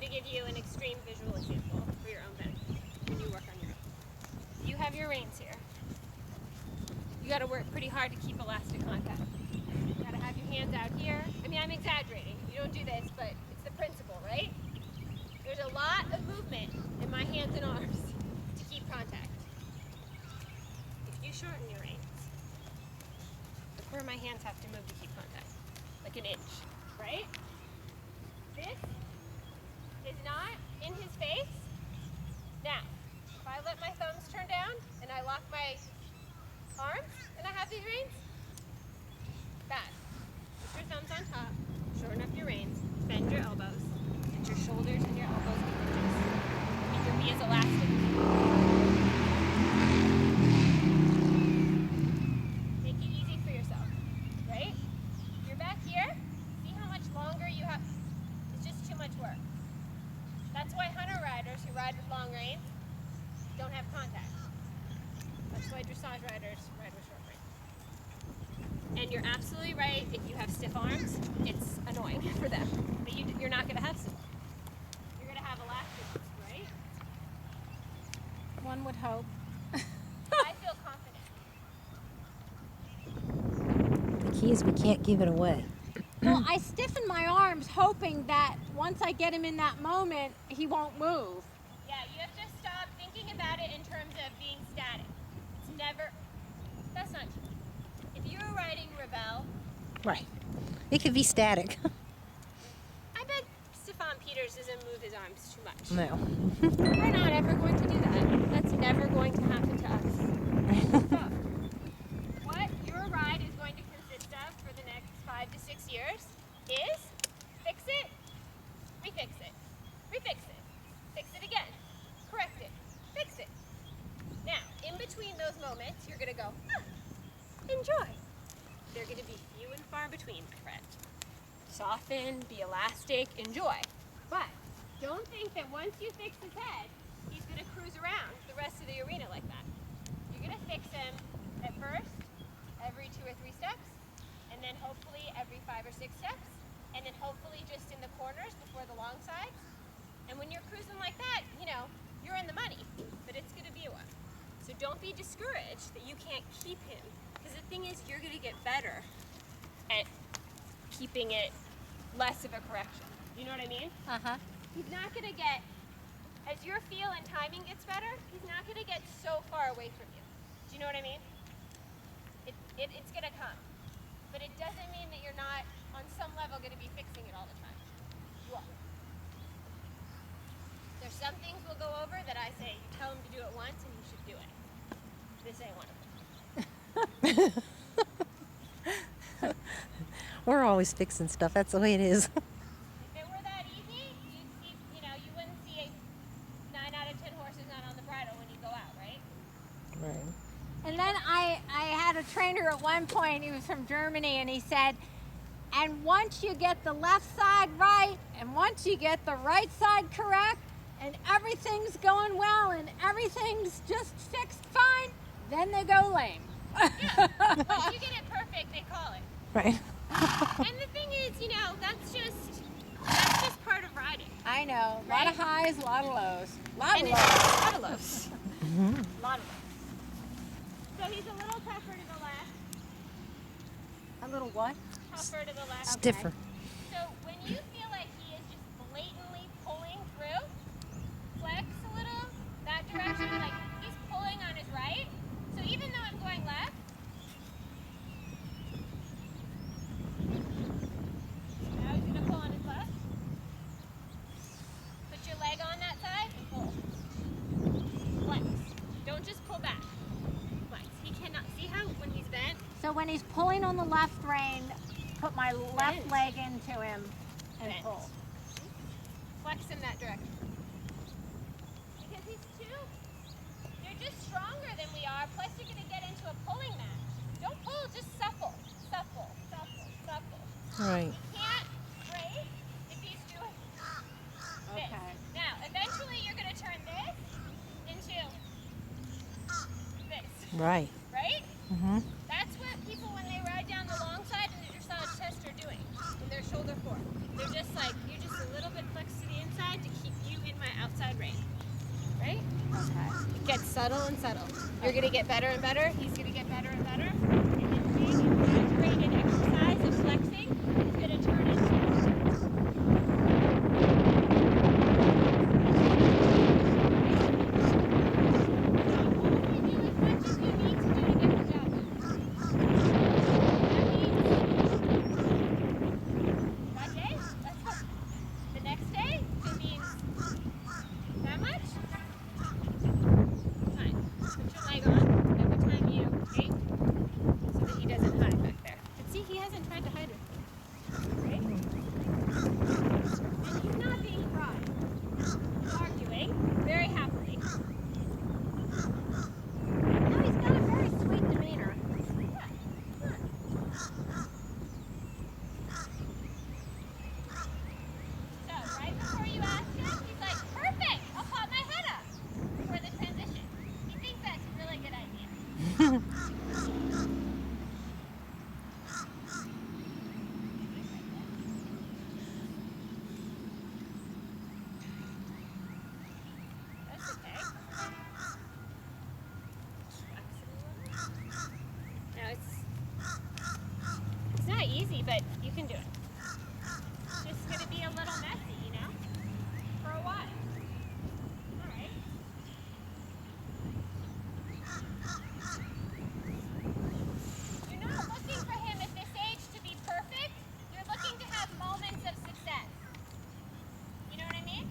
to give you an extreme visual example for your own benefit when you work on your own. You have your reins here. You got to work pretty hard to keep elastic contact. You got to have your hands out here. I mean, I'm exaggerating. You don't do this, but it's the principle, right? There's a lot of movement in my hands and arms to keep contact. If you shorten your reins, look where my hands have to move to keep contact. Like an inch, right? This is not in his face. Now, if I let my thumbs turn down and I lock my arms and I have these reins, bad. Put your thumbs on top, shorten up your reins, bend your elbows, and your shoulders and your elbows be ridges. And your knee is elastic. Make it easy for yourself, right? You're back here. See how much longer you have? It's just too much work. That's why hunter riders who ride with long reins don't have contact. That's why dressage riders ride with short reins. And you're absolutely right, if you have stiff arms, it's annoying for them. But you're not going to have stiff arms. You're going to have elastic ones, right? One would hope. I feel confident. The key is we can't give it away. Well, I stiffen my arms hoping that once I get him in that moment, he won't move. Yeah, you have to stop thinking about it in terms of being static. It's never, that's not true. If you're riding Rebelle, Right. It could be static. I bet Stefan Peters doesn't move his arms too much. No. We're not ever going to do that. That's never going to happen to us. So, what your ride is going to consist of for the next 5 to 6 years is fix it, refix it, refix it, fix it again, correct it, fix it. Now, in between those moments, you're going to go, enjoy. They're going to be few and far between, my friend. Soften, be elastic, enjoy. But don't think that once you fix his head, he's going to cruise around the rest of the arena like that. You're going to fix him at first, every 2 or 3 steps, and then hopefully every 5 or 6 steps, and then hopefully just in the corners before the long sides. And when you're cruising like that, you know, you're in the money, but it's going to be a while. So don't be discouraged that you can't keep him, because the thing is, you're going to get better at keeping it less of a correction. You know what I mean? Uh-huh. He's not going to get, as your feel and timing gets better, he's not going to get so far away from you. Do you know what I mean? It's going to come. But it doesn't mean that you're not, on some level, going to be fixing it all the time. You are. There's some things we'll go over that I say, you tell him to do it once and he should do it. This ain't one of them. We're always fixing stuff. That's the way it is. If it were that easy, you'd see, you wouldn't see 9 out of 10 horses not on the bridle when you go out, right? Right. And then I had a trainer at one point, he was from Germany, and he said, and once you get the left side right, and once you get the right side correct, and everything's going well, and everything's just fixed fine, then they go lame. Yeah. Once you get it perfect, they call it. Right. And the thing is, that's just part of riding. I know. A Right? lot of highs, a lot of lows. A lot of And lows. it's a lot of lows. Mm-hmm. A lot of lows. So he's a little tougher to the left. A little what? Tougher to the left. Stiffer. So when you feel like he is just blatantly pulling through, flex a little that direction, like he's pulling on his right. So even though I'm going left, now he's gonna pull on his left. Put your leg on that side and pull. Flex. Don't just pull back. Flex. He cannot see how when he's bent. So when he's pulling on the left rein, put my left Bend. leg into him and Bend. pull. Flex in that direction. Because they're just stronger than we are, plus you're going to get into a pulling match. Don't pull, just supple, supple, supple, supple. Right. You can't break if he's doing this. Okay. Now, eventually you're going to turn this into this, Right. right? Mm-hmm. That's what people, when they ride down the long side in the dressage test, are doing in their shoulder fork. They're just like, you're just a little bit flexed to the inside to keep subtle and subtle. You're gonna get better and better. He's gonna get better and better. And this big exaggerated exercise of flexing is gonna turn into easy, but you can do it. It's just going to be a little messy, you know, for a while. All right. You're not looking for him at this age to be perfect. You're looking to have moments of success. You know what I mean?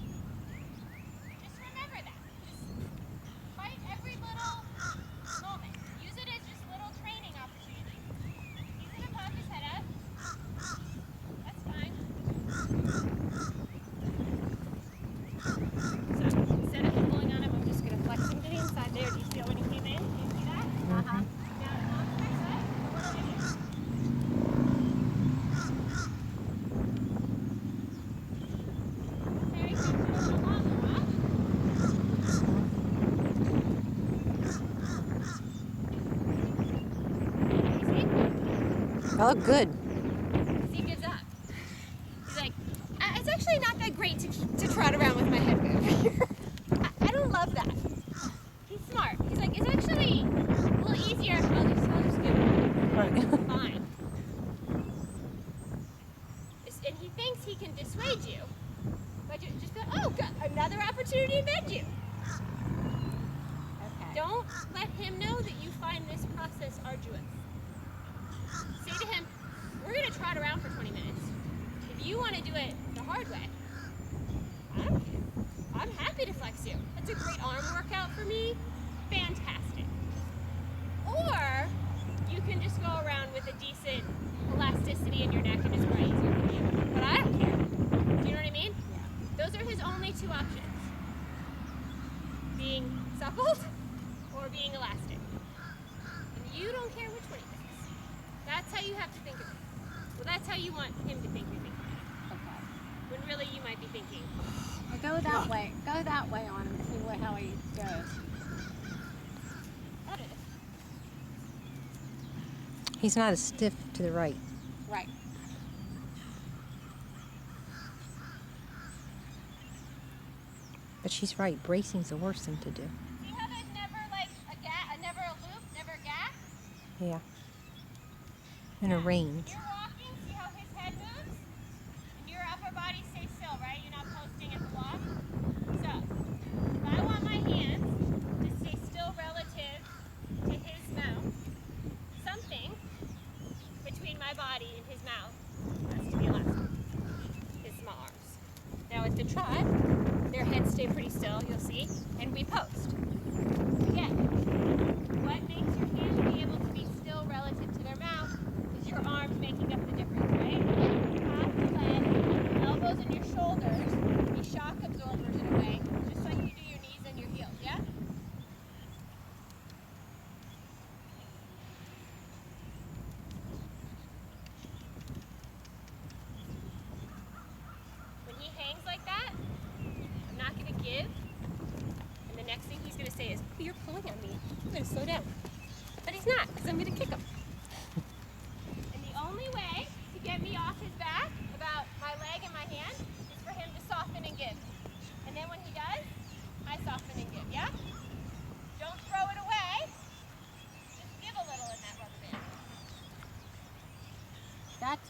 Just remember that. Just fight every little moment. Use it as just little training opportunities. He's going to pop his head up. That's fine. So instead of pulling on him, I'm just going to flex him to the inside there. Do you feel when he came in? Do you see that? Uh-huh. Now on to my side. A little bit here. Very good. A little longer, huh? Oh, good. He gives up. He's like, it's actually not that great to trot around with my head over here. I don't love that. He's smart. He's like, it's actually a little easier. I'll just give it. Right. Fine. And he thinks he can dissuade you. But just go, oh, good. Another opportunity to bend you. Okay. Don't let him know that you find this process arduous. Say to him, we're going to trot around for 20 minutes. If you want to do it the hard way, I'm happy to flex you. That's a great arm workout for me. Fantastic. Or you can just go around with a decent elasticity in your neck and it's probably easier for you. But I don't care. Do you know what I mean? Yeah. Those are his only two options. Being suppled or being elastic. And you don't care which one he thinks. That's how you have to think of it. Well, that's how you want him to think you're thinking. Okay. When really you might be thinking, Well, go that way. Go that way on him and see how he goes. that is. He's not as stiff to the right. Right. But she's right. Bracing's the worst thing to do. See how there's never like never a loop, never a gap? Yeah. In a range. You're walking, see how his head moves? And your upper body stays still, right? You're not posting at the block. So, if I want my hands to stay still relative to his mouth, something between my body and his mouth has to be elastic. His small arms. Now at the trot, their heads stay pretty still, you'll see, and we post. Again, what makes your hands be able to be still relative to their mouth is your arms making up the difference, right? You have to let your elbows and your shoulders be shock absorbers in a way, just like you do your knees and your heels, yeah? When he hangs like that, I'm not going to give. And the next thing he's going to say is, oh, you're pulling on me. I'm going to slow down. But he's not, because I'm going to kick him. And the only way to get me off his back, about my leg and my hand, is for him to soften and give. And then when he does, I soften and give, yeah? Don't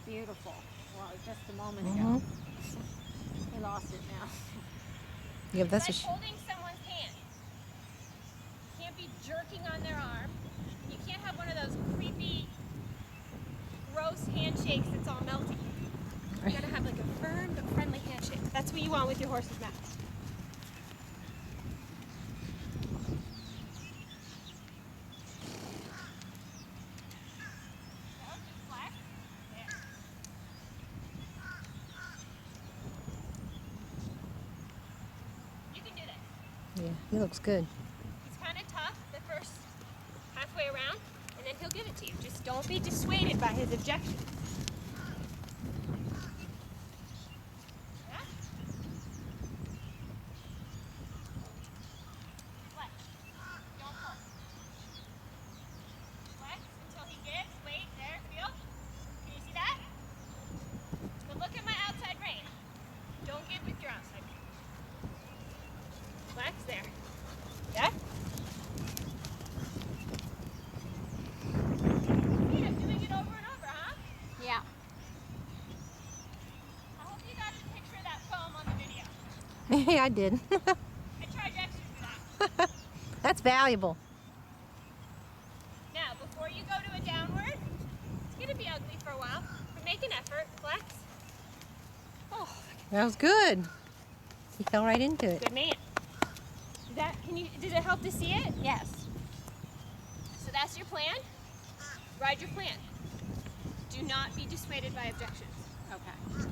beautiful. Well, just a moment ago. He lost it now. Yeah, It's that's like what she, holding someone's hand. You can't be jerking on their arm. You can't have one of those creepy, gross handshakes that's all melty. You gotta have like a firm but friendly handshake. That's what you want with your horse's mouth. No, just flex. There. You can do this. yeah, he looks good. He's kind of tough the first halfway around, and then he'll give it to you. Just don't be dissuaded by his objections. Yeah? Flex. Don't pull. Flex until he gives. Wait, there, feel. Can you see that? But look at my outside rein. Don't give with your outside rein. Flex there. Yeah? See, I'm doing it over and over, huh? Yeah. I hope you got a picture of that foam on the video. Yeah, I did. I charge extra for that. That's valuable. Now, before you go to a downward, it's going to be ugly for a while, but make an effort. Flex. Oh, That was good. He fell right into it. good man. Did it help to see it? Yes. So that's your plan. Ride your plan. Do not be dissuaded by objections. Okay.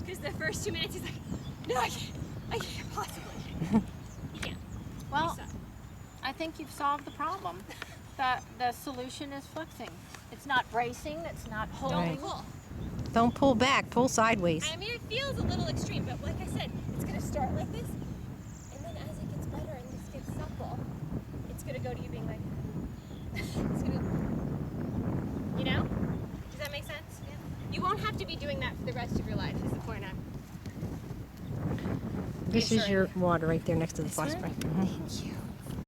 Because the first 2 minutes he's like, no, I can't possibly. You can't. Well, You suck. I think you've solved the problem. The solution is flexing. It's not bracing. It's not holding. Right. Don't pull. Don't pull back. Pull sideways. I mean, it feels a little extreme, but like I said, it's going to start like this, and then as it gets better and this gets supple, it's going to go to you being like, it's going to, you know? Does that make sense? Yeah. You won't have to be doing that for the rest of your life, is the point I'm This is reassuring your you. water right there next to the This flash one? spray. Thank you.